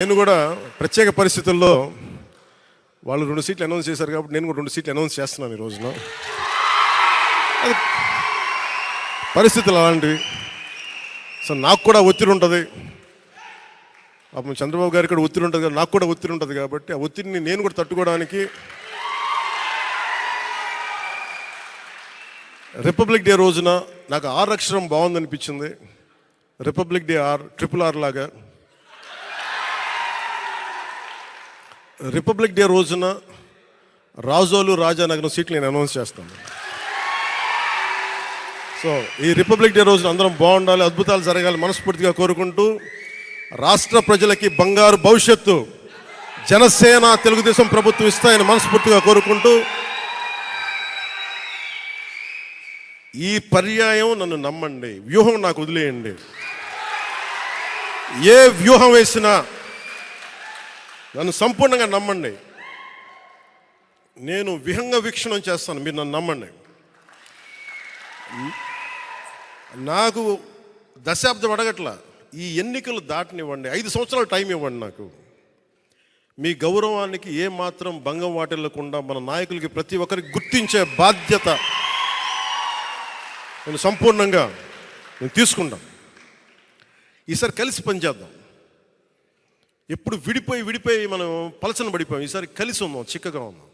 నేను కూడా ప్రత్యేక పరిస్థితుల్లో వాళ్ళు 2 సీట్లు అనౌన్స్ చేశారు కాబట్టి నేను కూడా 2 సీట్లు అనౌన్స్ చేస్తున్నాను ఈ రోజున. అది పరిస్థితులు అలాంటివి. సో నాకు కూడా ఒత్తిడి ఉంటుంది, అప్పుడు చంద్రబాబు గారికి కూడా ఒత్తిడి ఉంటుంది, నాకు కూడా ఒత్తిడి ఉంటుంది. కాబట్టి ఆ ఒత్తిడిని నేను కూడా తట్టుకోవడానికి రిపబ్లిక్ డే రోజున నాకు ఆర్ అక్షరం బాగుందనిపించింది. రిపబ్లిక్ డే RRR లాగా రిపబ్లిక్ డే రోజున రాజోలు రాజానగరం సీట్లు నేను అనౌన్స్ చేస్తాను. సో ఈ రిపబ్లిక్ డే రోజున అందరం బాగుండాలి, అద్భుతాలు జరగాలి మనస్ఫూర్తిగా కోరుకుంటూ, రాష్ట్ర ప్రజలకి బంగారు భవిష్యత్తు జనసేన తెలుగుదేశం ప్రభుత్వం ఇస్తాయని మనస్ఫూర్తిగా కోరుకుంటూ, ఈ పర్యాయం నన్ను నమ్మండి, వ్యూహం నాకు వదిలేయండి. ఏ వ్యూహం వేసినా నన్ను సంపూర్ణంగా నమ్మండి. నేను విహంగ వీక్షణం చేస్తాను, మీరు నన్ను నమ్మండి. నాకు దశాబ్దం అడగట్లా, ఈ ఎన్నికలు దాటనివ్వండి, 5 సంవత్సరాలు టైం ఇవ్వండి. నాకు మీ గౌరవానికి ఏమాత్రం భంగం వాటిల్లకుండా మన నాయకులకి ప్రతి ఒక్కరికి గుర్తించే బాధ్యత నేను సంపూర్ణంగా తీసుకుంటాను. ఈసారి కలిసి పనిచేద్దాం. ఎప్పుడు విడిపోయి మనం పలచన పడిపోయాం, ఈసారి కలిసి ఉందాం, చిక్కగా ఉందాం.